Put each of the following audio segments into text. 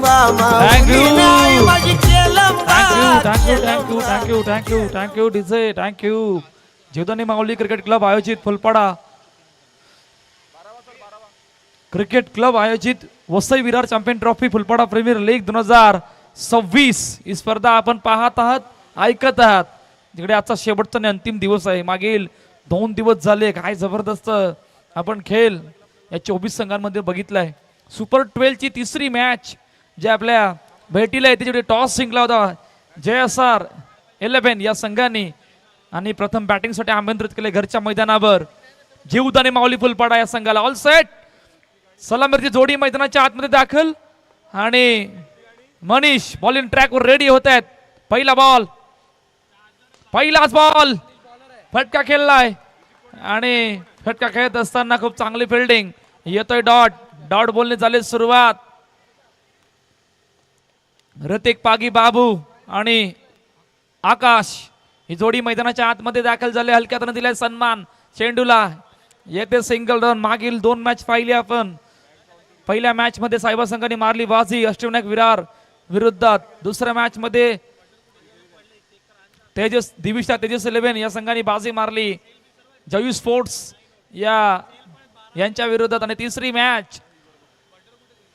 बा माऊली नाही माझी थँक्यू डीजे थँक्यू. जीवदानी माऊली क्रिकेट क्लब आयोजित फुलपाडा क्रिकेट क्लब आयोजित Vasai Virar champion trophy Phulpada premier league 2026 ही स्पर्धा आपण पाहत आहात, ऐकत आहात. तिकडे आजचा शेवटचा आणि अंतिम दिवस आहे. मागील 2 दिवस झाले काय जबरदस्त आपण खेळ या 24 संघांमध्ये बघितलाय. सुपर 12 ची तिसरी मॅच जे आपल्या भेटीला येते, जेवढे टॉस जिंकला होता JSR 11 या संघाने आणि प्रथम बॅटिंगसाठी आमंत्रित केले घरच्या मैदानावर. जीवदानी माऊली फुलपाडा या संघाला ऑल सेट. सलामीची जोडी मैदानाच्या आतमध्ये दाखल आणि मनीष बॉलिंग ट्रॅकवर रेडी होत आहेत. पहिला बॉल, पहिलाच बॉल फटका खेळलाय आणि फटका खेळत असताना खूप चांगली फिल्डिंग येतोय. डॉट बॉलने झाली सुरुवात. ऋतिक पागी बाबू आणि आकाश ही जोडी मैदानाच्या आतमध्ये दाखल झाले. हलक्यातनं दिलाय सन्मान चेंडूला. येते सिंगल रन. मागील 2 मॅच पाहिली आपण. पहिल्या मॅच मध्ये सायबा संघाने मारली बाजी अष्टविनायक विरार विरुद्धात. दुसऱ्या मॅच मध्ये दिविशा तेजस 11 या संघाने बाजी मारली जयू स्पोर्ट्स यांच्या विरोधात. आणि तिसरी मॅच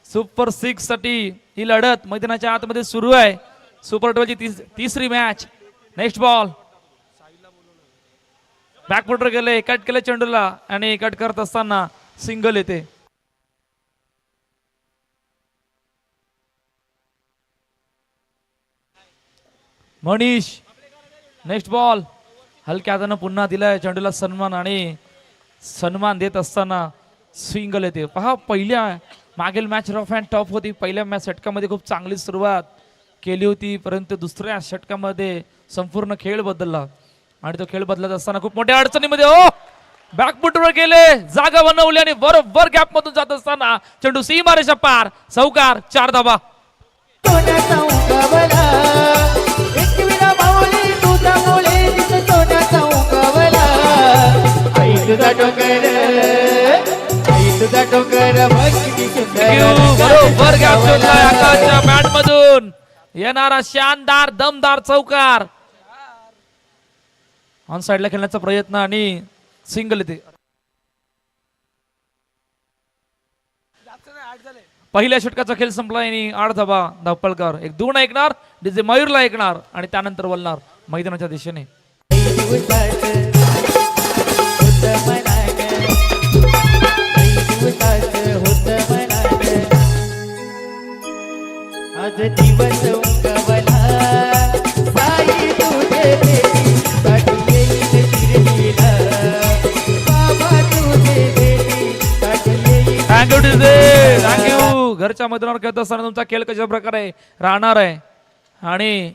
सुपर 6 साठी ही लढत मैदानाच्या आतमध्ये सुरू आहे. सुपर 12 ची तिसरी मॅच. नेक्स्ट बॉल बॅकफुटर गेले, कट केले चेंडूला आणि कट करत असताना सिंगल येते. मनीष नेक्स्ट बॉल हलक्या हातानं पुन्हा दिलाय चेंडूला सन्मान आणि सन्मान देत असताना सिंगल येते. पहा पहिल्या मागील मॅच रफ अँड टफ होती. पहिल्या मॅच षटकामध्ये खूप चांगली सुरुवात केली होती, परंतु दुसऱ्या षटकामध्ये संपूर्ण खेळ बदलला आणि तो खेळ बदलत असताना खूप मोठ्या अडचणीमध्ये बॅकफुटवर गेले, जागा बनवली आणि बरोबर गॅप मधून जात असताना चेंडू सीमारेषा पार. चौकार 4 धावा. बरोबर गॅप शोधलाय आकाशच्या बॅट मधून येणारा शानदार दमदार चौकार. ऑन साइडला खेळण्याचा प्रयत्न आणि सिंगल येते. पहिल्या षटकाचा खेळ संपला आणि 8 धावा. धापलकर एक 2 ऐकणार, डीजे मयूरला ऐकणार आणि त्यानंतर वळणार मैदानाच्या दिशेने. आज दिवस उगवला साई तुझे भेटी साठी येईल शिर्डीला बाबा तुझे भेटी साठी येईल. Thank you DJ thank you. घरच्या मैदानावर खेळत असताना तुमचा खेळ कशा प्रकारे राहणार आहे आणि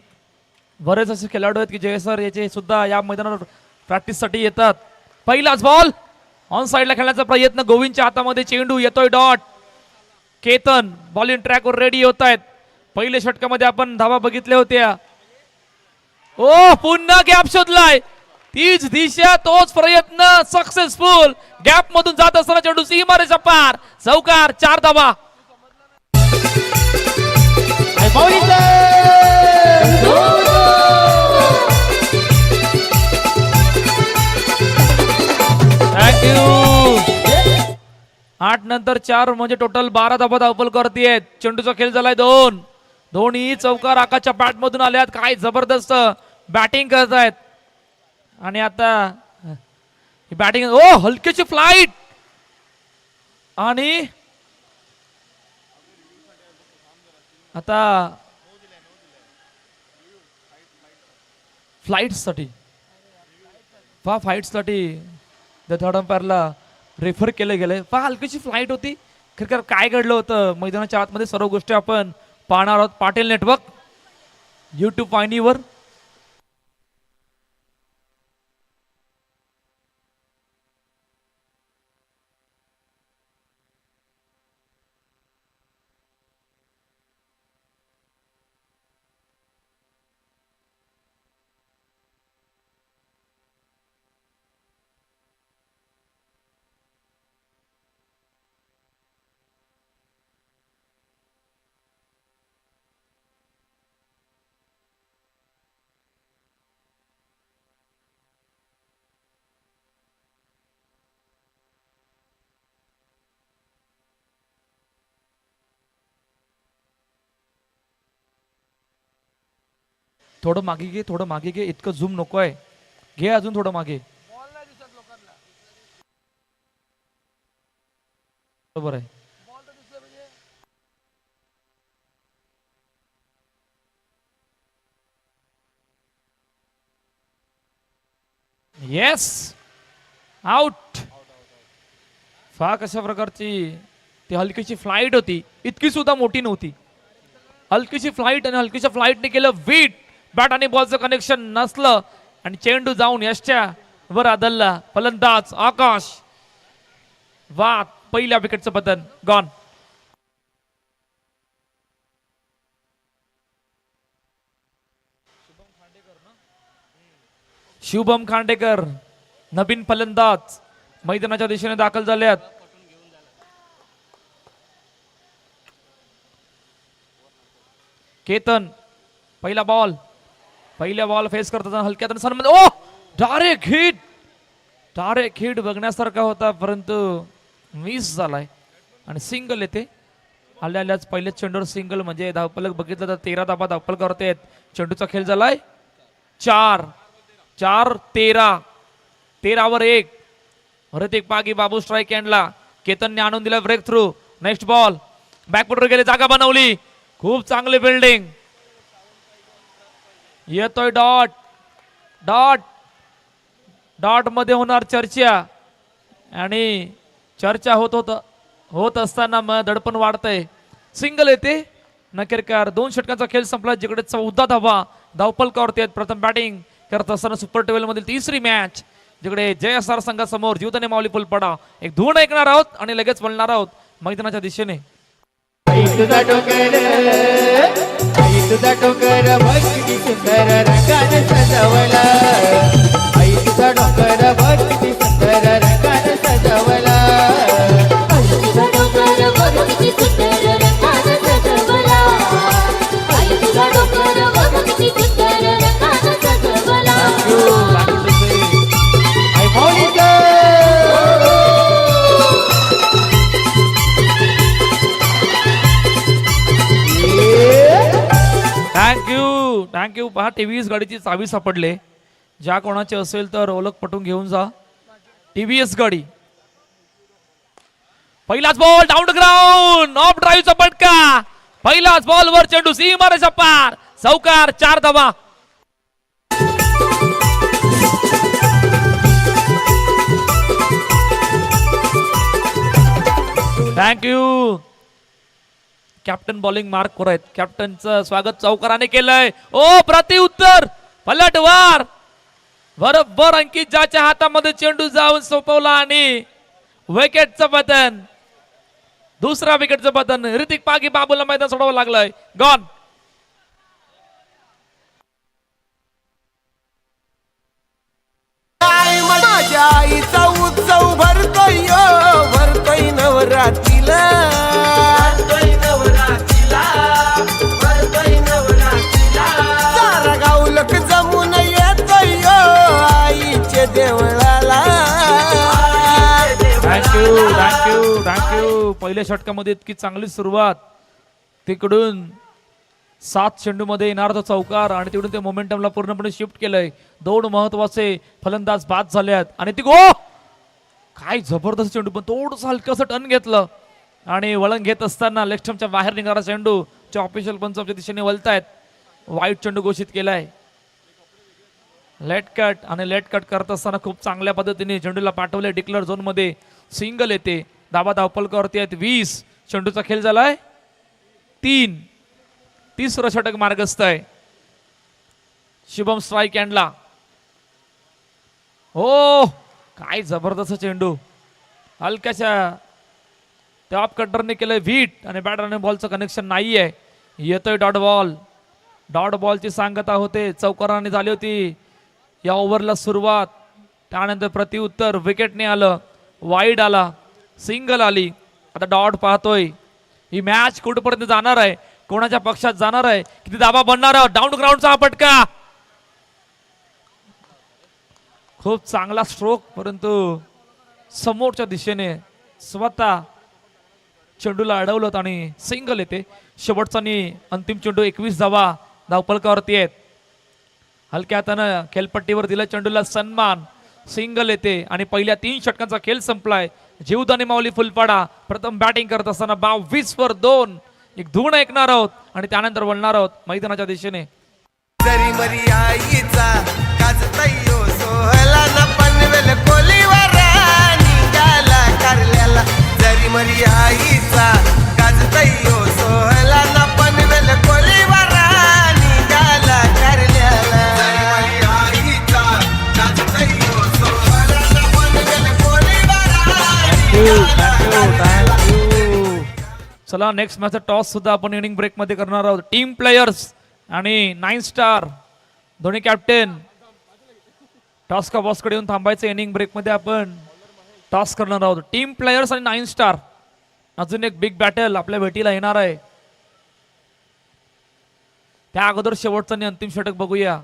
बरेच असे खेळाडू आहेत की JSR याचे सुद्धा या मैदानावर प्रॅक्टिस साठी येतात. पहिलाच बॉल ऑन साइडला खेळण्याचा प्रयत्न. गोविंदच्या हातामध्ये चेंडू येतोय. डॉट केतन बॉलिंग ट्रॅकवर रेडी होत आहेत. पहिल्या षटकामध्ये आपण धावा बघितल्या होत्या. पुन्हा गॅप शोधलाय. तीच दिशा तोच प्रयत्न सक्सेसफुल. गॅप मधून जात असताना चेंडू सीमारेषा पार. चौकार 4 धावा. थँक्यू. 8 नंतर 4 म्हणजे टोटल 12 धावा धावपल करतेय. चेंडूचा खेळ झालाय 2. दोन्ही चौकार आकाशच्या बॅट मधून आल्यात. काय जबरदस्त बॅटिंग करतायत आणि आता बॅटिंग हलकीची फ्लाइट आणि आता फ्लाइटसाठी थर्ड अंपायरला रेफर केले गेले. हलकीची फ्लाइट होती. खरं काय घडलं होतं मैदानाच्या आतमध्ये सर्व गोष्टी आपण पाहणार आहोत पाटील नेटवर्क YouTube वाहिनीवर. थोडं मागे घे, थोडं मागे घे, इतकं झूम नकोय. घे अजून थोडं मागे. बरोबर आहे. Yes, out. फा कशा प्रकारची ती हलकीची फ्लाईट होती, इतकी सुद्धा मोठी नव्हती. हलकीची फ्लाईट आणि हलकीच्या फ्लाईटने केलं वीट. बॅट आणि बॉलचं कनेक्शन नसलं आणि चेंडू जाऊन यशच्या वर आदलला. फलंदाज आकाश. वा, पहिल्या विकेटचं पतन गॉन. शुभम खांडेकर नवीन फलंदाज मैदानाच्या दिशेने दाखल झाल्यात. केतन पहिला बॉल फेस करताना हलक्यात सन्मान. ओ, डायरेक्ट हिट बघण्यासारखा होता, परंतु मिस झालाय आणि सिंगल येते. आल्याच पहिलेच चेंडूवर सिंगल, म्हणजे धावफलक बघितलं तर 13 धावा धावफलक करते. चेंडूचा खेळ झालाय 4-13 वर 1. ऋतिक पागी बाबू स्ट्राईक एंडला. केतनने आणून दिला ब्रेक थ्रू. नेक्स्ट बॉल बॅकफुटवर गेले, जागा बनवली. खूप चांगली बिल्डिंग. येतोय डॉट मध्ये होणार चर्चा, आणि चर्चा होत असताना मग दडपण वाढतंय. सिंगल येते. नकेरकर 2 षटकांचा खेळ संपला, जिकडे 14 धावा धावफलकावरती आहेत. प्रथम बॅटिंग करत असताना सुपर 12 मधील तिसरी मॅच, जिकडे JSR संघासमोर जीवदानी माऊली फुलपडा. एक धून ऐकणार आहोत आणि लगेच बोलणार आहोत मैदानाच्या दिशेने. आई तुझा डोकर बघ किती सुंदर रंगाने सजवला. आई तुझा डोकर बघ किती सुंदर रंगाने सजवला. आई तुझा डोकर बघ किती सुंदर रंगाने सजवला. आई तुझा डोकर बघ किती सुंदर रंगाने सजवला. आई मौलिका थँक्यू. पहा, TVS गाडीची चावी सापडले. ज्या कोणाची असेल तर ओळख पटून घेऊन जा. TVS गाडी. पहिलाच बॉल डाऊन ग्राउंड, ऑफ ड्राईव्हचा पटका. पहिलाच बॉल वर चेंडू सीमारेषा पार. चौकार, 4 धावा. थँक्यू. कॅप्टन बॉलिंग मार्क वर आहेत. कॅप्टनचं स्वागत चौकाराने केलंय. ओ, प्रत्युत्तर पलटवार बरोबर अंकित ज्याच्या हातामध्ये चेंडू जाऊन सोपवला आणि विकेटचं पतन. दुसरा विकेटचं पतन. ऋतिक पागी बाबूला मैदान सोडावं लागलंय. गॉन. माझ्या आईचा उत्सव भरतोय नवरात्रीला. सारा गाव लोक जमून येतोय आईचे देवळाला. थँक्यू. पहिल्या षटकामध्ये इतकी चांगली सुरुवात. तिकडून 7 चेंडू मध्ये येणार तो चौकार, आणि तिकडून ते मोमेंटमला पूर्णपणे शिफ्ट केलंय. 2 महत्वाचे फलंदाज बाद झालेत आणि ती काय जबरदस्त चेंडू, पण थोडंसं हलकंसं टर्न घेतलं आणि वळण घेत असताना लेग स्टंपच्या बाहेर निघाला चेंडू. जे ऑफिशियल पंचांच्या दिशेने वळतायत. वाईट चेंडू घोषित केलाय. लेट कट करत असताना खूप चांगल्या पद्धतीने चेंडूला पाठवले डिक्लेअर झोन मध्ये. सिंगल येते. धावा धावफलकावरती आहेत 20. चेंडूचा खेळ झालाय 3. तिसरं षटक मार्गस्थ आहे. शुभम स्ट्राईक एंडला. हो, काय जबरदस्त चेंडू. हलक्याच्या टॉप कटरने केलंय वीट आणि बॅटरने बॉलचं कनेक्शन नाहीये. येतोय डॉट बॉलची सांगता होते. चौकाराने झाली होती या ओव्हरला सुरुवात. त्यानंतर प्रत्युत्तर विकेटने आलं, वाईड आला, सिंगल आली. आता डॉट पाहतोय. ही मॅच कुठपर्यंत जाणार आहे, कोणाच्या पक्षात जाणार आहे, किती दाबा बनणार आहे. डाऊन ग्राउंडचा हा पटका. खूप चांगला स्ट्रोक, परंतु समोरच्या दिशेने स्वतः चेंडूला अडवलं आणि सिंगल येते. शेवटचा अंतिम चेंडू 21 धावा धावफलकावरती आहेत. हलक्या हातानं खेळपट्टीवर दिलं चेंडूला सन्मान, सिंगल येते आणि पहिल्या 3 षटकांचा खेळ संपलाय. जीवदानी माऊली फुलपाडा प्रथम बॅटिंग करत असताना 22 वर 2 एक धूण ऐकणार आहोत आणि त्यानंतर वळणार आहोत मैदानाच्या दिशेने. जरी मरी आईचा गाजतयो सोहला न पनवेल कोलीवर निघाला कारल्याला. जरी मरी आईचा गाजतयो सोहला न पनवेल कोलीवर निघाला कारल्याला. जरी मरी आईचा गाजतयो सोहला न पनवेल कोलीवर निघाला. चला नेक्स्ट मॅच टॉस सुद्धा आपण इनिंग ब्रेक मध्ये करणार आहोत. टीम प्लेयर्स आणि 9 स्टार दोन्ही कॅप्टन टॉस का बॉस कडे येऊन थांबायचं. इनिंग ब्रेक मध्ये आपण टॉस करणार आहोत. टीम प्लेयर्स आणि 9 स्टार अजून एक बिग बॅटल आपल्या भेटीला येणार आहे. त्या अगोदर शेवटचं आणि अंतिम षटक बघूया.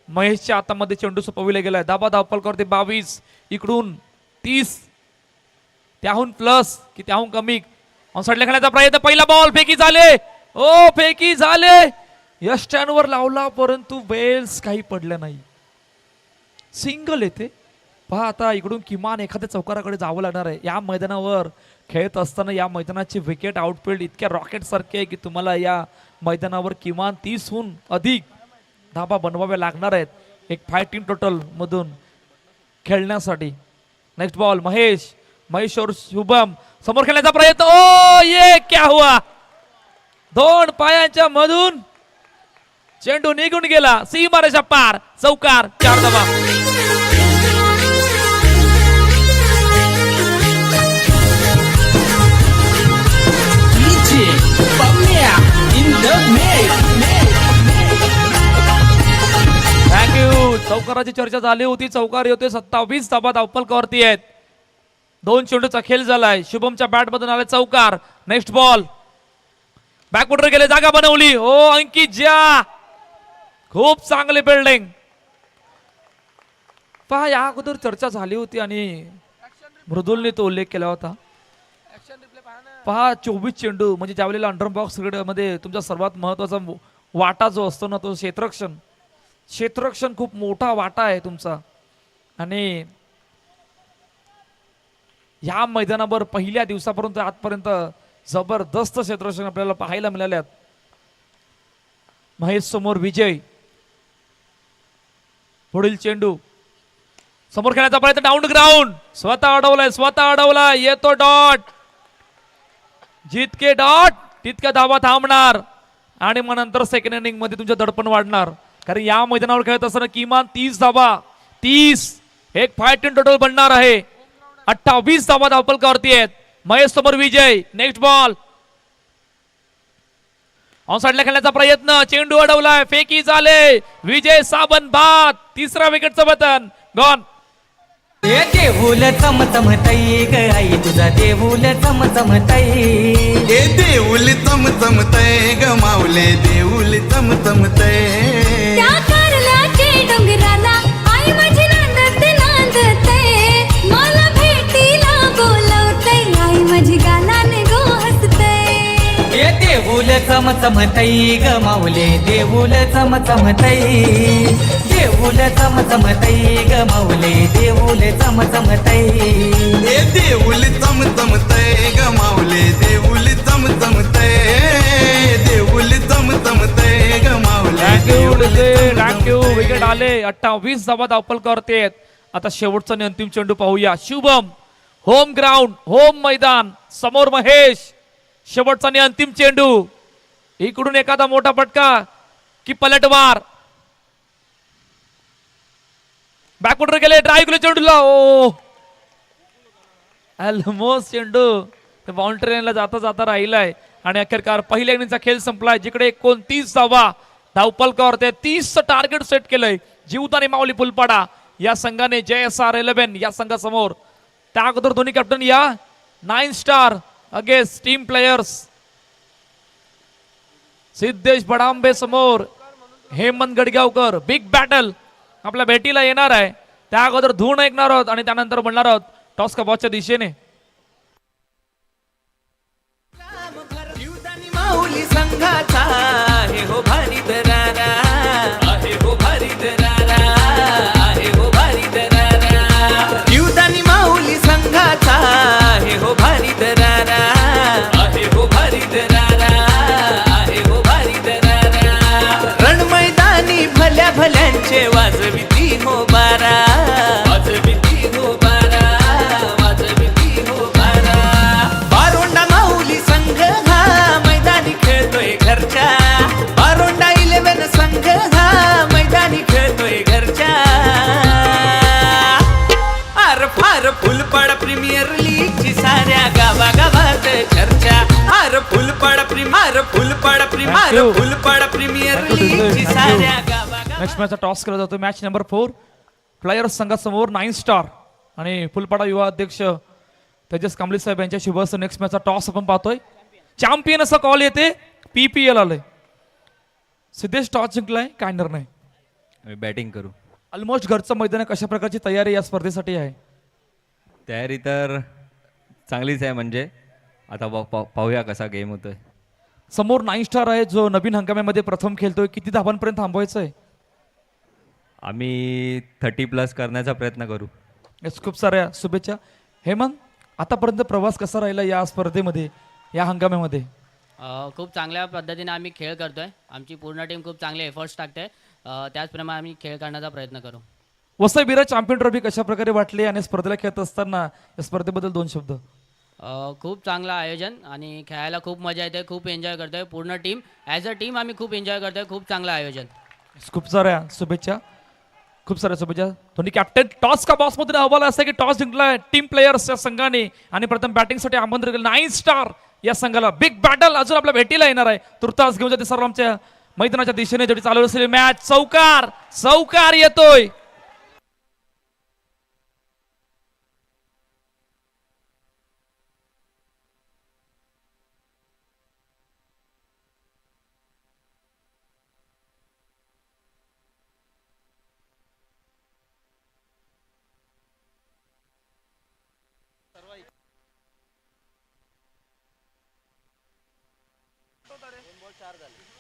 महेशच्या हातामध्ये चेंडू सोपविला गेलाय. दाबा धावपलकर 22 इकडून 30 त्याहून प्लस की त्याहून कमी ऑनसाइडला खेळण्याचा प्रयत्न. पहिला बॉल फेकी झाले. ओ फेकी झाले. यष्टांवर लावला परंतु बेल्स काही पडलं नाही. सिंगल येते. पहा आता इकडून किमान एखाद्या चौकाराकडे जावं लागणार आहे. या मैदानावर खेळत असताना या मैदानाची विकेट आउटफील्ड इतक्या रॉकेट सारखे आहे की तुम्हाला या मैदानावर किमान 30हून अधिक धाबा बनवाव्या लागणार आहेत एक फायटिंग टोटल मधून खेळण्यासाठी. नेक्स्ट बॉल महेश और शुभम समोर खेळण्याचा प्रयत्न. ओ ये क्या हुआ. 2 पायांच्या मधून चेंडू निघून गेला. सीमारेषा पार. चौकार. 4 धाबा. थँक्यू. चौकाराची चर्चा झाली होती. चौकार येतोय. 27 धाबा धावपलकावरती आहेत. 2 चेंडूचा खेळ झालाय. शुभमच्या बॅट मधून आला चौकार. नेक्स्ट बॉल बॅकवॉटर गेले. जागा बनवली. ओ अंकित ज्या खूप चांगली बिल्डिंग. पहा या अगोदर चर्चा झाली होती आणि मृदुलने तो उल्लेख केला होता. पहा 24 चेंडू म्हणजे ज्यावेळेला अंडर बॉक्स मध्ये तुमचा सर्वात महत्वाचा वाटा जो असतो ना तो क्षेत्ररक्षण खूप मोठा वाटा आहे तुमचा. आणि या मैदानावर पहिल्या दिवसापर्यंत आजपर्यंत जबरदस्त क्षेत्ररक्षण आपल्याला पाहायला मिळाल्यात. महेश समोर विजय. पुढील चेंडू समोर खेळण्याचा प्रयत्न. Down ground. स्वतः अडवलाय. येतो डॉट. जितके डॉट तितक्या धावा थांबणार आणि मग नंतर सेकंड इनिंग मध्ये तुमचं दडपण वाढणार. कारण या मैदानावर खेळत असताना किमान 30 धावा 30 एक फायटिंग टोटल बनणार आहे. 28 धावा धावपलकावरती आहेत. महेश समोर विजय. नेक्स्ट बॉल ऑनसाइडला खेळण्याचा प्रयत्न. चेंडू अडवलाय. फेकी झाले. विजय साबन बाद. 3रा विकेटचं बटन गॉन. देऊल चमचमतई ग आई तुझा देऊल चमचमतई. ए देऊल चमचमतय ग माऊले देऊल चमचमतय. त्या कारल्याचे डोंगराला आई माझी नांदते. मला भेटीला बोलवते. आई माझी गालाने गो हसते. ए देऊल चमचमतई ग माऊले देऊल चमचमतई. देऊल चमचमतई ग माऊले देऊल चमचमतई. ए देऊल चमचमतय ग माऊले देऊल चमचमतय. देऊल चमचमतय ग माऊले. थँक्यू. विकेट आले. 28 धावा धावपलकावरती आहेत. आता शेवटचा आणि अंतिम चेंडू पाहूया. शुभम होम ग्राउंड होम मैदान समोर महेश. शेवटचा आणि अंतिम चेंडू. इकडून एखादा मोठा फटका की पलटवार. बॅकवॉटर गेले. ड्राईव्ह केले चेंडूला. ओ ऑलमोस्ट चेंडू बाउंड्री लाईनला जाता जाता राहिलाय आणि अखेरकार पहिल्या इनिंगचा खेळ संपलाय. जिकडे 29 धावा धावपलकावरती 30चं टार्गेट सेट केलंय जीवदानी माऊली फुलपाडा या संघाने. JSR 11 या संघासमोर. त्या अगोदर दोन्ही कॅप्टन या 9 star against team players. Siddhesh Badambe समोर हेमंत गडगावकर. बिग बॅटल आपल्या भेटीला येणार आहे. त्या अगोदर धूण ऐकणार आहोत आणि त्यानंतर म्हणणार आहोत टॉस का बॉसच्या दिशेने. माऊली संघाचा आहे हो भारी दरारा. आहे हो भारी दरारा. रे वाजविती हो बारा, वाजविती हो बारा, वाजविती हो बारा. बारोंडा माऊली संघ हा मैदानी खेळतोय घरच्या, बारोंडा 11 संघ हा मैदानी खेळतोय घरच्या. आर फार फुलपड प्रीमियर लीगची साऱ्या गावागावात चर्चा. आर फुलपड प्रीमियर लीगची साऱ्या गावागावात. नेक्स्ट मॅचचा टॉस केला जातो. मॅच नंबर 4 प्लेयर्स संघासमोर 9 स्टार आणि फुलपाडा युवा अध्यक्ष तेजस कांबळे साहेब यांच्या शुभ हस्ते नेक्स्ट मॅचचा टॉस आपण पाहतोय. चॅम्पियन असा कॉल येते, PPL आलंय. सिद्धेश टॉस जिंकलाय, काय निर्णय? आम्ही बॅटिंग करू. ऑलमोस्ट घरचं मैदान आहे, कशा प्रकारची तयारी या स्पर्धेसाठी आहे? तयारी तर चांगलीच आहे, म्हणजे आता पाहूया कसा गेम होतोय. समोर 9 स्टार आहे जो नवीन हंगामामध्ये प्रथम खेळतोय. किती धावांपर्यंत थांबवायचं आहे? आम्ही 30+ करण्याचा प्रयत्न करू. येस, खूप साऱ्या शुभेच्छा. हेमंत, आतापर्यंत प्रवास कसा राहिला या स्पर्धेमध्ये, या हंगामामध्ये? खूप चांगल्या पद्धतीने आम्ही खेळ करतोय. आमची पूर्ण टीम खूप चांगले एफर्ट्स टाकते. त्याचप्रमाणे आम्ही खेळ करण्याचा प्रयत्न करू. वसई विरार चॅम्पियन ट्रॉफी कशा प्रकारे वाटली आणि स्पर्धेला खेळत असताना या स्पर्धेबद्दल 2 शब्द? खूप चांगलं आयोजन आणि खेळायला खूप मजा येते, खूप एन्जॉय करतोय. पूर्ण टीम ॲज अ टीम आम्ही खूप एन्जॉय करतोय. खूप चांगलं आयोजन. खूप साऱ्या शुभेच्छा, खूप साऱ्या शुभेच्छा. दोन्ही कॅप्टन टॉस का बॉस मध्ये अहवाल असा की टॉस जिंकलाय टीम प्लेयर्सच्या संघाने आणि प्रथम बॅटिंगसाठी आमंत्रण केलं 9 स्टार या संघाला. बिग बॅटल अजून आपल्या भेटीला येणार आहे. तुर्तास घेऊन जाते सर्व आमच्या मैदानाच्या दिशेने जेवढी चालू असलेली मॅच. चौकार येतोय.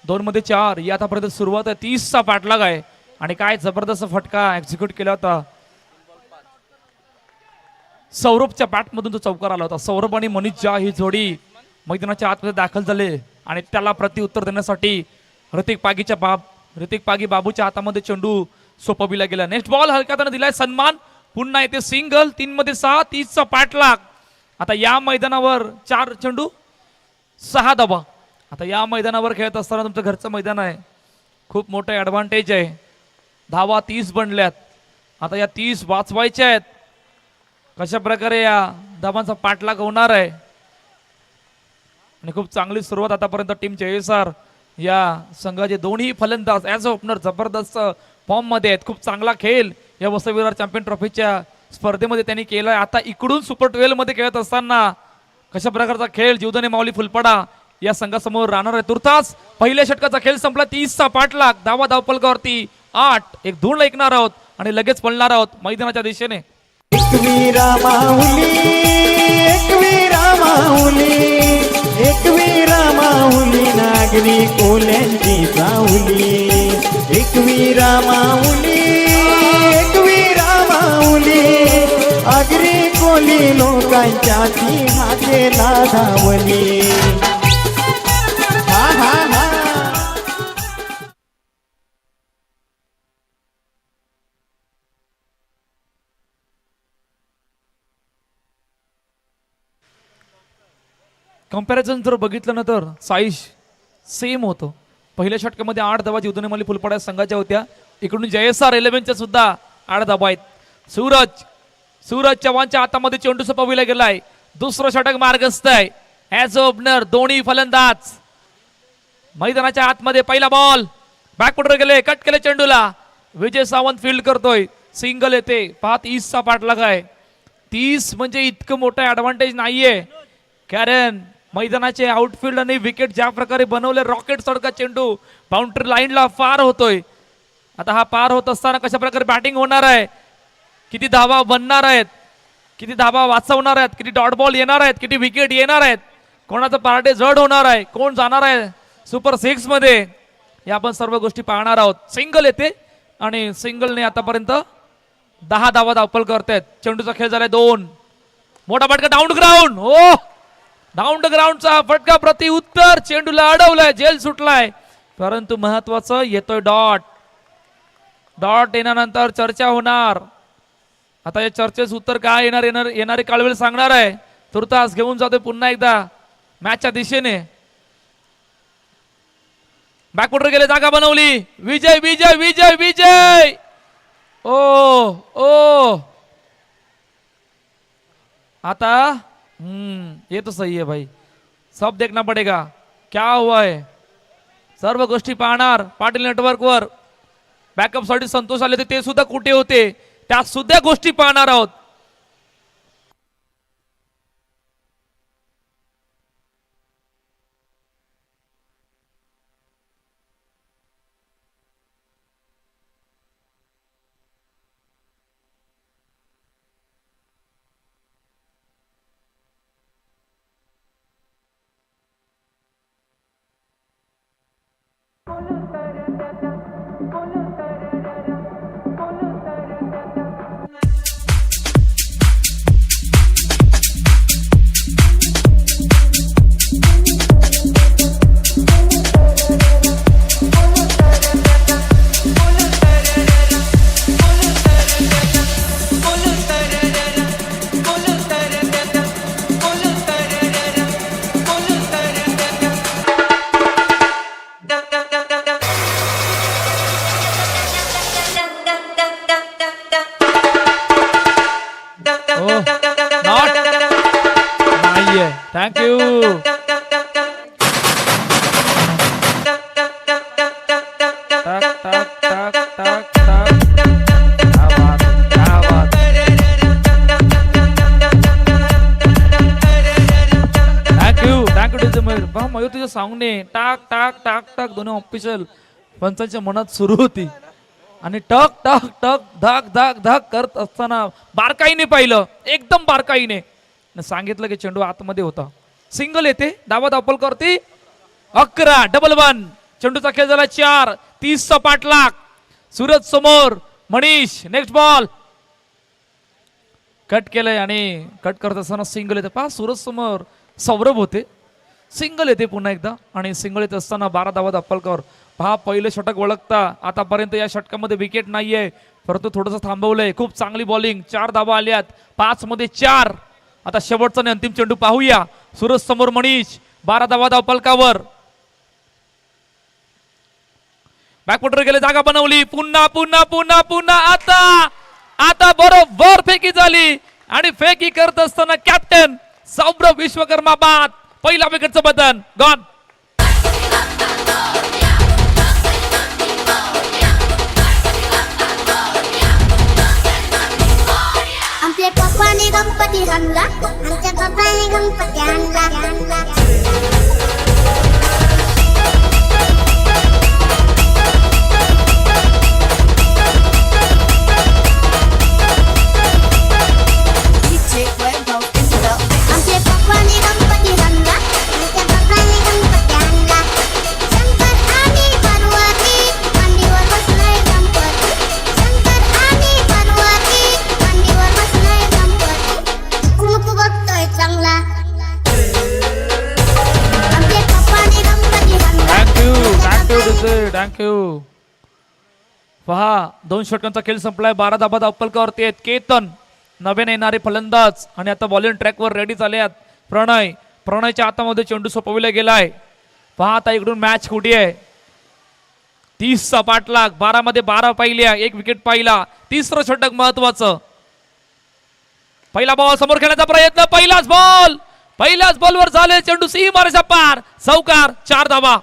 दोन मध्ये 4 ही आतापर्यंत सुरुवात आहे. 30चा पाठलाग आहे आणि काय जबरदस्त फटका एक्झिक्यूट केला होता. सौरभच्या बॅटमधून तो चौकार आला होता. सौरभ आणि मनीष झा ही जोडी मैदानाच्या आतमध्ये दाखल झाले आणि त्याला प्रत्युत्तर देण्यासाठी ऋतिक पागी बाबूच्या हातामध्ये चेंडू सोपविला गेला. नेक्स्ट बॉल हलक्यात दिलाय सन्मान. पुन्हा येते सिंगल. 3 मध्ये 6. 30चा पाठलाग. आता या मैदानावर 4 चेंडू 6 धावा. आता या मैदानावर खेळत असताना तुमचं घरचं मैदान आहे, खूप मोठं ॲडव्हान्टेज आहे. धावा 30 बनल्यात. आता या 30 वाचवायच्या आहेत. कशा प्रकारे या धावांचा पाठलाग होणार आहे आणि खूप चांगली सुरुवात आतापर्यंत टीम JSR या संघाचे दोन्ही फलंदाज ॲज अ ओपनर जबरदस्त फॉर्म मध्ये आहेत. खूप चांगला खेळ या वसई विरार चॅम्पियन ट्रॉफीच्या स्पर्धेमध्ये त्यांनी केलाय. आता इकडून सुपर 12 मध्ये खेळत असताना कशा प्रकारचा खेळ जीवदानी माऊली फुलपाडा या संघासमोर राहणार आहे. तुर्तास पहिल्या षटकाचा खेळ संपला. 30चा पाठलाग. धावा धावपलकावरती 8. एक धूळ ऐकणार आहोत आणि लगेच पळणार आहोत मैदानाच्या दिशेने. एकवीरा माऊली, एकवीरा माऊली, एकवीरा माऊली, नागरी कोल्यांची सावली. एकवीरा माऊली, एकवीरा माऊली, आगरी कोली लोकांच्या ती हातेला धावली. हा हा हा. कंपॅरिझन जर बघितलं ना तर साईज सेम होतो. पहिल्या षटकामध्ये 8 धावा जीवदानी माऊली फुलपाडा संघाच्या होत्या. इकडून JSR 11च्या सुद्धा 8 धावा आहेत. सूरज चव्हाणच्या हातामध्ये चेंडू सोपविला गेलाय. दुसरं षटक मार्गस्थ आहे. ॲज ओपनर दोन्ही फलंदाज मैदानाच्या आतमध्ये. पहिला बॉल बॅकफुटवर गेले, कट केले चेंडूला. विजय सावंत फील्ड करतोय. सिंगल येते. 30चा पाठलाग आहे. 30 म्हणजे इतकं मोठं ॲडव्हान्टेज नाहीये, कारण मैदानाचे आउटफील्ड आणि विकेट ज्या प्रकारे बनवले रॉकेट सारखा चेंडू बाउंड्री लाईनला पार होतोय. आता हा पार होत असताना कशा प्रकारे बॅटिंग होणार आहे, किती धावा बनणार आहेत, किती धावा वाचवणार आहेत, किती डॉट बॉल येणार आहेत, किती विकेट येणार आहेत, कोणाचं पार्टे जड होणार आहे, कोण जाणार आहे सुपर 6 मध्ये, या आपण सर्व गोष्टी पाहणार आहोत. सिंगल येते आणि सिंगलने आतापर्यंत 10 धावा धावपल करतायत. चेंडूचा खेळ झालाय 2. मोठा फटका डाऊन ग्राउंड. हो, डाऊन ग्राउंडचा फटका प्रति उत्तर. चेंडूला अडवलाय, जेल सुटलाय, परंतु महत्वाचं येतोय डॉट. डॉट येण्यानंतर चर्चा होणार. आता या चर्चेचं उत्तर काय येणारे काळवेळ सांगणार आहे. तुर्तास घेऊन जातोय पुन्हा एकदा मॅचच्या दिशेने. बॅकफुटर गेले, जागा बनवली. विजय विजय विजय विजय. ओ ओ आता ये तो सही है भाई, सब देखना पड़ेगा क्या हुआ है. सर्व गोष्टी पाहणार पाटील नेटवर्कवर. बॅकअप साठी संतोष आले ते सुद्धा कुठे होते त्या सुद्धा गोष्टी पाहणार आहोत. Thank you. मयूर तुझ्या सांगणे टाक टाक टाक टाक दोन्ही ऑफिशियल पंचांच्या मनात सुरू होती आणि टक टक टक धक धक धक करत असताना बारकाईने पाहिलं, एकदम बारकाईने सांगितलं की चेंडू आतमध्ये होता. सिंगल येते, धावा धापल करते. 11 डबल 1. चेंडूचा खेळ झाला 4. 30 पाठलाग. सूरज समोर, मनीष नेक्स्ट बॉल कट केलंय आणि कट करत असताना सिंगल येते. पहा सूरज समोर सौरभ होते, सिंगल येते पुन्हा एकदा आणि सिंगल येत असताना 12 धावा धापलकर. पहा पहिलं षटक ओळखता. आतापर्यंत या षटकामध्ये विकेट नाहीये परंतु थोडंसं थांबवलंय. खूप चांगली बॉलिंग. 4 धावा आल्यात, 5 मध्ये 4. आता शेवटचा आणि अंतिम चेंडू पाहूया. सूरज समोर मनीष 12 धावा धावपलकावर. बॅकफुटर गेले, जागा बनवली. पुन्हा पुन्हा पुन्हा पुन्हा आता आता बरोबर फेकी झाली आणि फेकी करत असताना कॅप्टन सौरभ विश्वकर्मा बाद. पहिला विकेटचं बदन गॉन. आमच्या पप्पाने गणपती आणला, आमच्या पप्पाने गणपती आणला. आमच्या पप्पाने गणपती आणला, आमच्या पप्पाने गणपती आणला. शंकर आणि पार्वती मांडीवर बसलाय गणपती. शंकर आणि पार्वती मांडीवर बसलाय गणपती. कुंकू बघतोय चांगला. आमच्या पप्पाने गणपती आणला. थँक्यू. पहा 2 षटकांचा खेळ संपलाय. 12 धाबा धावपलकावरती आहेत केतन, नव्याने येणारे फलंदाज आणि आता बॉलिंग ट्रॅकवर रेडी झाले आहेत प्रणयच्या हातामध्ये चेंडू सोपविला गेलाय. पहा आता इकडून मॅच कुठे आहे. 30 पाठलाग. 12 मध्ये 12 पाहिल्या, 1 विकेट पाहिला. तिसरं षटक महत्वाचं. पहिला बॉल समोर खेळण्याचा प्रयत्न. पहिल्याच बॉलवर झाले चेंडू सीमारेषा पार. चौकार. 4 धावा.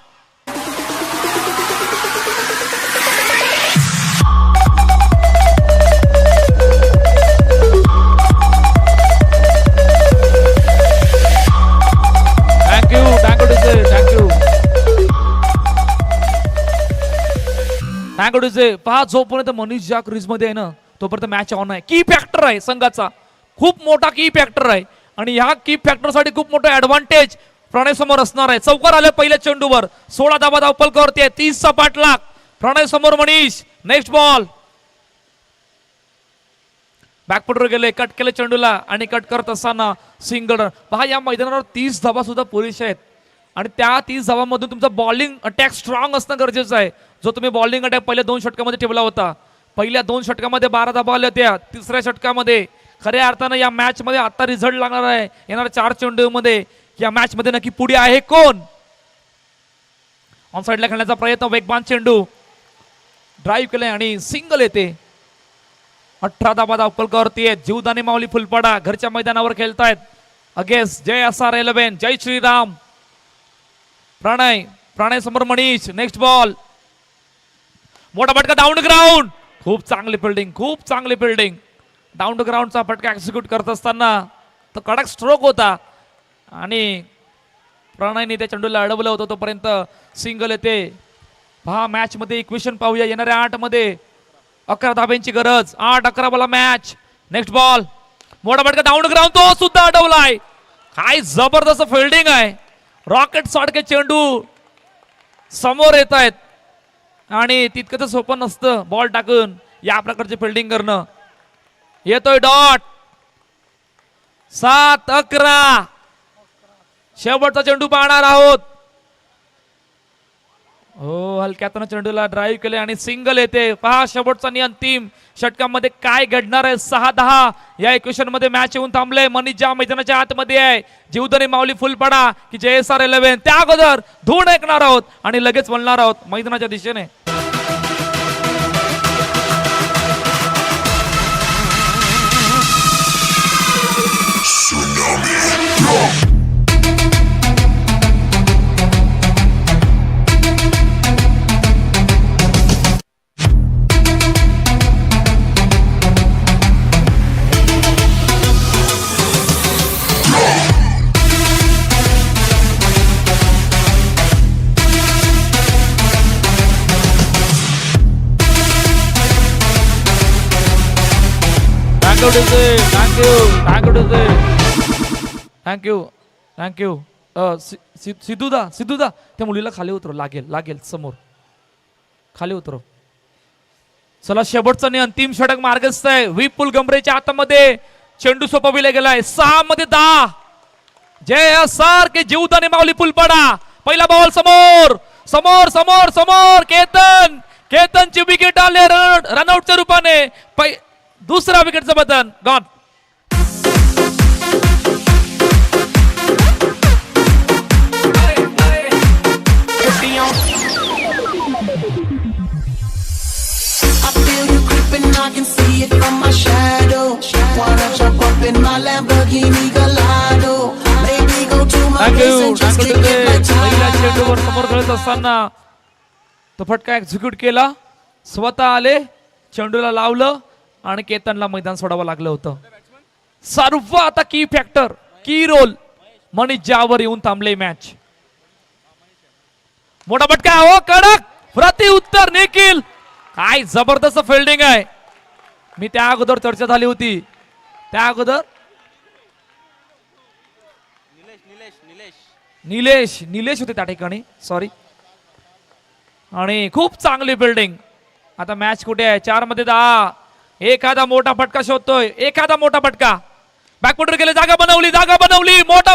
पहा जोपर्यंत मनीष ज्या क्रीज मध्ये आहे ना तोपर्यंत मॅच ऑन आहे. की फॅक्टर आहे संघाचा, खूप मोठा की फॅक्टर आहे आणि ह्या की फॅक्टर साठी खूप मोठा ऍडव्हान्टेज प्रणय समोर असणार आहे. चौकार आले पहिल्या चेंडूवर. 16 धावा धावपलकावरती आहे. 30 पाठलाग. प्रणय समोर मनीष. Next ball. बॅकफुटर गेले, कट केले चेंडूला आणि कट करत असताना सिंगल. पहा या मैदानावर 30 धावा सुद्धा पुरेशा आहेत आणि त्या 30 धावांमधून तुमचा बॉलिंग अटॅक स्ट्रॉंग असणं गरजेचं आहे. जो तुम्ही बॉलिंग अटॅक पहिल्या 2 षटकामध्ये ठेवला होता पहिल्या 2 षटकामध्ये 12 धावा आल्या होत्या. तिसऱ्या षटकामध्ये खऱ्या अर्थानं या मॅच मध्ये आता रिझल्ट लागणार आहे. येणाऱ्या 4 चेंडूमध्ये या मॅच मध्ये नक्की पुढे आहे कोण. ऑन साइडला खेळण्याचा प्रयत्न, वेगवान चेंडू ड्राईव्ह केले आणि सिंगल येते. 18 धावा धावपलकावरती आहेत. जीवदानी माऊली फुलपाडा घरच्या मैदानावर खेळतायत अगेन्स्ट जय SR11. जय श्रीराम. प्रणय समोर मनीष. नेक्स्ट बॉल, मोठा फटका डाऊन ग्राउंड. खूप चांगली फिल्डिंग. डाऊन ग्राउंडचा फटका एक्झिक्यूट करत असताना तो कडक स्ट्रोक होता आणि प्रणयने त्या चेंडूला अडवलं होतं. तोपर्यंत सिंगल येते. पहा मॅच मध्ये इक्वेशन पाहूया. येणाऱ्या 8 मध्ये 11 धाब्यांची गरज. 8-11 बोला मॅच. नेक्स्ट बॉल, मोठा फटका डाऊन ग्राउंड, तो सुद्धा अडवलाय. काय जबरदस्त फिल्डिंग आहे. रॉकेट सारखे चेंडू समोर येत आहेत आणि तितकं तर सोपं नसतं बॉल टाकून या प्रकारचे फिल्डिंग करणं. येतोय डॉट. 7-11 शेवटचा चेंडू पाहणार आहोत. हो, हलक्यातून चेंडूला ड्राईव्ह केले आणि सिंगल येते. पहा शेवटचा आणि अंतिम षटकामध्ये काय घडणार आहे. 6-10 या इक्वेशन मध्ये मॅच येऊन थांबले. मनीष ज्या मैदानाच्या आतमध्ये आहे. जीवदानी माऊली फुलपाडा की जे SR11. त्या अगोदर धूण ऐकणार आहोत आणि लगेच वळणार आहोत मैदानाच्या दिशेने. थँक्यू. सिद्धूदा त्या मुलीला खाली उतरव. लागेल समोर खाली उतरव. चला शेवटचा आणि अंतिम षटक मार्गस्थ आहे. विपुल गंभरेच्या हातामध्ये चेंडू सोपविला गेलाय. 6 मध्ये 10 जय SR के जीवदानी माऊली फुलपाडा. पहिला बॉल समोर केतनची विकेट आले रनआउटच्या रूपाने. दुसरा विकेटचं बटन gone. I can see it from my shadow. Wanna jump up in my Lamborghini Gallardo. Maybe go to my place and just kick it like पहिल्या चेंडूवर Tyrone. समोर खेळत असताना तो फटका एक्झिक्यूट केला. स्वतः आले, चेंडूला लावलं आणि केतनला मैदान सोडावं लागलं होतं. सर्व आता की फॅक्टर, की रोल मनीष ज्यावर येऊन थांबले मॅच. मोठा फटका हो, कडक प्रति उत्तर निखिल. काय जबरदस्त फिल्डिंग आहे. मी त्या अगोदर चर्चा झाली होती. त्या अगोदर निलेश होते त्या ठिकाणी, सॉरी. आणि खूप चांगली फिल्डिंग. आता मॅच कुठे आहे. 4 मध्ये 10. एखादा मोठा फटका शोधतोय. बॅकफुटर गेले, जागा बनवली. मोठा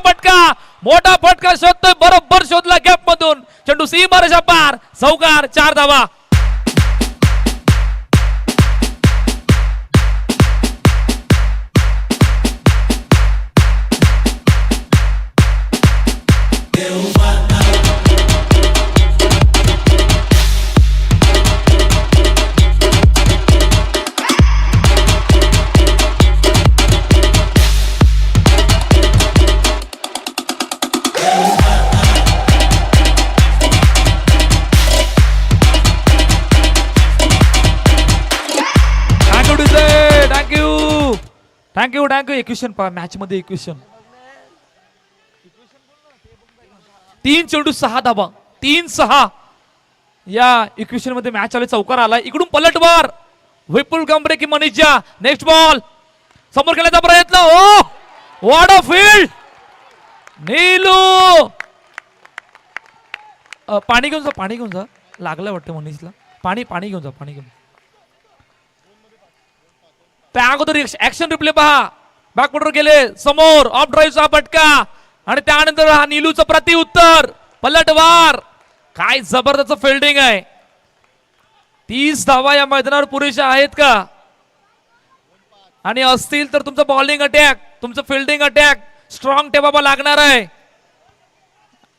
फटका शोधतोय. बरोबर शोधला गॅप मधून. चेंडू सीमारेषा पार. चौकार. 4 धावा. थँक्यू. इक्वेशन पहा मॅच मध्ये. इक्वेशन 3 चेंडू 6 धावा. 3-6 या इक्वेशन मध्ये मॅच आले. चौकार आला. इकडून पलटवार विपुल गंभरे की मनीषा. नेक्स्ट बॉल, समोर खेळण्याचा प्रयत्न. ओ व्हॉट अ फील्ड. नीलू पाणी घेऊन जा. लागलं वाटतं मनीषला. पाणी घेऊन जा. त्या अगोदर ऍक्शन रिप्ले पहा. बॅकफुटर गेले समोर. ऑफ ड्राईव्हचा फटका आणि त्यानंतर हा नीलूचं प्रति उत्तर पलटवार. काय जबरदस्त फिल्डिंग आहे. 30 धावा या मैदानावर पुरेशा आहेत का? आणि असतील तर तुमचं बॉलिंग अटॅक, तुमचं फिल्डिंग अटॅक स्ट्रॉंग ठेवावा लागणार आहे.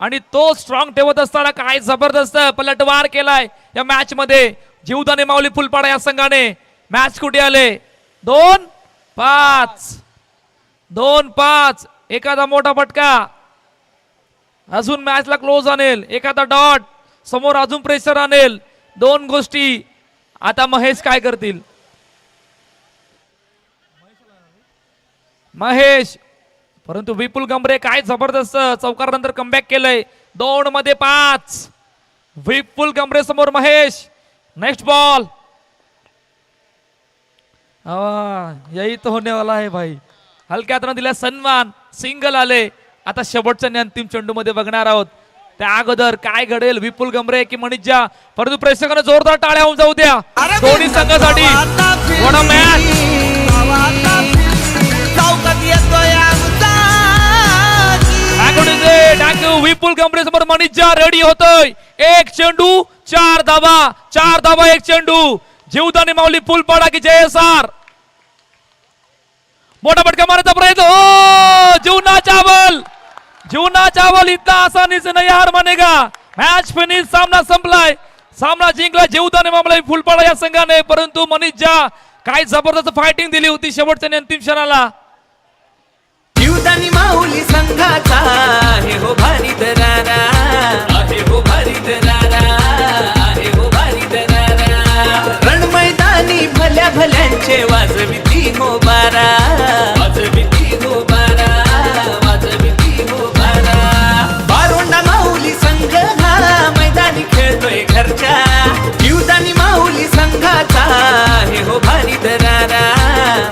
आणि तो स्ट्रॉंग ठेवत असताना काय जबरदस्त पलटवार केलाय या मॅच मध्ये जीवदानी माऊली फुलपाडा या संघाने. मॅच कुठे आले? 2-5 2-5. एखादा मोठा फटका अजून मॅचला क्लोज आणेल, एखादा डॉट समोर अजून प्रेशर आणेल. 2 गोष्टी. आता महेश काय करतील? महेश, परंतु विपुल गंभरे काय जबरदस्त चौकारानंतर कमबॅक केलंय. 2 मध्ये 5. विपुल गंभरे समोर महेश. Next ball. यही तो होने वाला है भाई. हलक्या हाताने दिला सन्मान, सिंगल आले. आता शेवटच्या आणि अंतिम चेंडू मध्ये बघणार आहोत. त्या अगोदर काय घडेल, विपुल गंभरे की मनीषा? परंतु प्रेक्षकांना जोरदार टाळ्या होऊन जाऊ द्या दोन्ही संघासाठी. What a match. थँक्यू. विपुल गंभरे समोर मनीषा रेडी होतोय. 1 चेंडू 4 धावा, 4 धावा 1 चेंडू. जीवदानी माऊली फुलपाडा की JSR. मोठा फटका मारण्याचा प्रयत्न. हो, जीवना चावल इतना आसानी से नहीं हार मानेगा. Match finish. सामना संपलाय. सामना जिंकला जीवदानी माऊली फुलपाडा या संघाने. परंतु मनीषा काय जबरदस्त फायटिंग दिली होती शेवटच्या आणि अंतिम क्षणाला. जीवदानी माऊली संघाचा